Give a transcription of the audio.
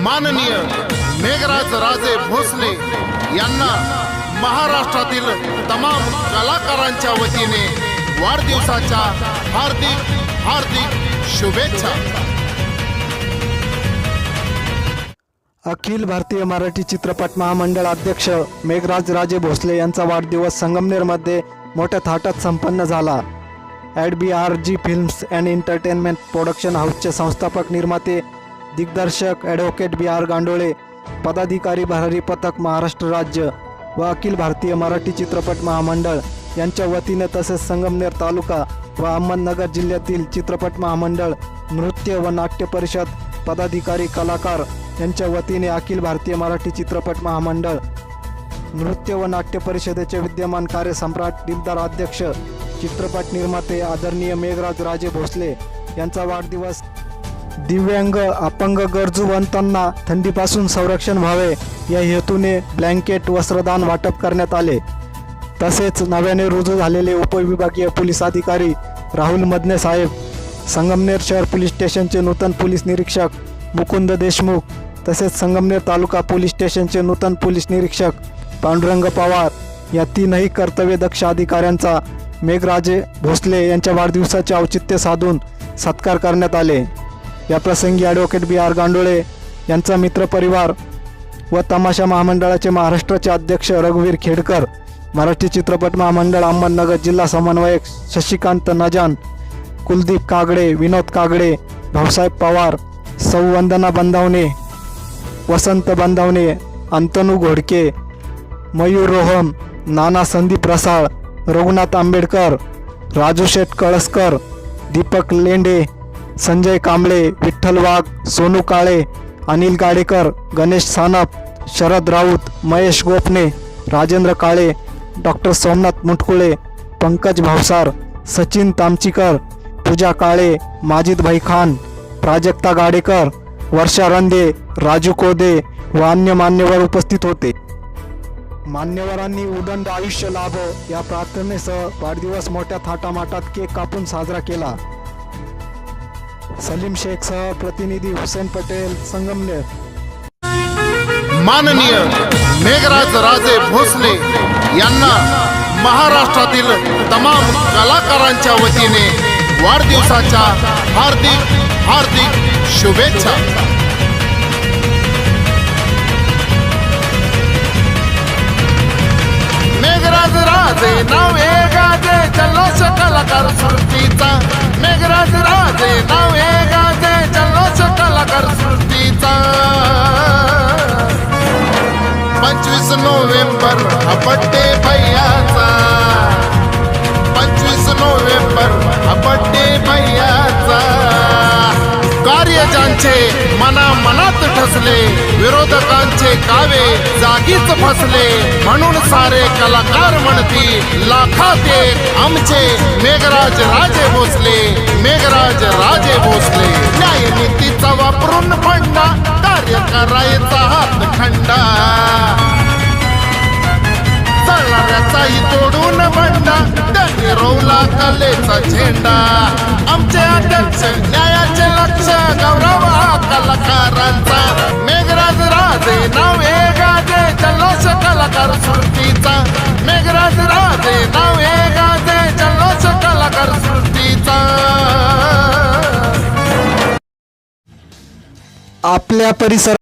माननीय मेघराज राजे भोसले यांना महाराष्ट्रातील तमाम कलाकारांच्या वतीने वाढदिवसाच्या हार्दिक हार्दिक शुभेच्छा। अखिल भारतीय मराठी चित्रपट महामंडळ अध्यक्ष मेघराज राजे भोसले यांचा वाढदिवस संगमनेरमध्ये मोठ्या थाटात संपन्न झाला। ॲडबीआरजी फिल्म्स अँड एंटरटेनमेंट प्रोडक्शन हाऊसचे संस्थापक निर्माते दिग्दर्शक ॲडव्होकेट बी आर गांडोळे, पदाधिकारी भरारी पथक महाराष्ट्र राज्य व अखिल भारतीय मराठी चित्रपट महामंडळ यांच्या वतीने तसेच संगमनेर तालुका व अहमदनगर जिल्ह्यातील चित्रपट महामंडळ, नृत्य व नाट्य परिषद पदाधिकारी कलाकार यांच्या वतीने अखिल भारतीय मराठी चित्रपट महामंडळ नृत्य व नाट्य परिषदेचे विद्यमान कार्यसम्राट दिलदार अध्यक्ष चित्रपट निर्माते आदरणीय मेघराज राजे भोसले यांचा वाढदिवस दिव्यांग अपंग गरजूवंतांना थंडीपासून संरक्षण व्हावे या हेतूने ब्लँकेट वस्त्रदान वाटप करण्यात आले। तसेच नव्याने रुजू झालेले उपविभागीय पोलीस अधिकारी राहुल मदने साहेब, संगमनेर शहर पोलीस स्टेशनचे नूतन पोलीस निरीक्षक मुकुंद देशमुख, तसेच संगमनेर तालुका पोलीस स्टेशनचे नूतन पोलीस निरीक्षक पांडुरंग पवार या तीनही कर्तव्यदक्ष अधिकाऱ्यांचा मेघराजे भोसले यांच्या वाढदिवसाचे औचित्य साधून सत्कार करण्यात आले। या प्रसंगी ॲडव्होकेट बी आर गांडोळे यांचा मित्रपरिवार व तमाशा महामंडळाचे महाराष्ट्राचे अध्यक्ष रघुवीर खेडकर, मराठी चित्रपट महामंडळ अहमदनगर जिल्हा समन्वयक शशिकांत नजान, कुलदीप कागडे, विनोद कागडे, भाऊसाहेब पवार, सौ वंदना बंदावणे, वसंत बंदावणे, अंतनू घोडके, मयूर रोहम, नाना संदीप रसाळ, रघुनाथ आंबेडकर, राजू शेठ कळसकर, दीपक लेंडे, संजय कांबळे, विठ्ठल वाघ, सोनू काळे, अनिल गाडेकर, गणेश सानप, शरद राऊत, महेश गोपने, राजेंद्र काळे, डॉक्टर सोमनाथ मुटकुळे, पंकज भावसार, सचिन तामचीकर, पूजा काळे, माजिद भाई खान, प्राजक्ता गाडेकर, वर्षा रंदे, राजू कोदे व अन्य मान्यवर उपस्थित होते। मान्यवरांनी उदंड आयुष्य लाभो या प्रार्थनेसह वाढदिवस मोठ्या थाटामाटात केक कापून साजरा केला। सलीम शेखसह प्रतिनिधी हुसेन पटेल, संगमनेर। माननीय मेघराज राजे भोसले यांना महाराष्ट्रातील तमाम कलाकारांच्या वतीने वाढदिवसाच्या हार्दिक हार्दिक शुभेच्छा। मेघराज राजे नाव हे गाजे जल्लोष कलाकार सृष्टीचा, मेघराज राजे नाव हे गाजे जल्लोष कलाकार सृष्टीचा। 25 नोव्हेंबर हा बड्डे भैयाचा, 25 नोव्हेंबर हा बड्डे भैयाचा। कार्य ज्यांचे मनामनात ठसले, विरोधकांचे कावे जागीच फसले, म्हणून सारे कलाकार म्हणती लाखात एक आमचे मेघराज राजे भोसले, मेघराज राजे भोसले। न्यायनीतीचा वापरून फंडा, कार्य करायचा हातखंडा, चालणाऱ्याचाही तोडून बंडा, त्यांनी रोवला कलेचा झेंडा। आमचे अध्यक्ष न्यायाचे लक्ष, गौरव हा कलाकारांचा। मेघराज राजे नाव हे गाजे जल्लोष कलाकार सृष्टीचा, मेघराज राजे नाव हे गाजे जल्लोष कलाकार सृष्टीचा। आपल्या परिसरात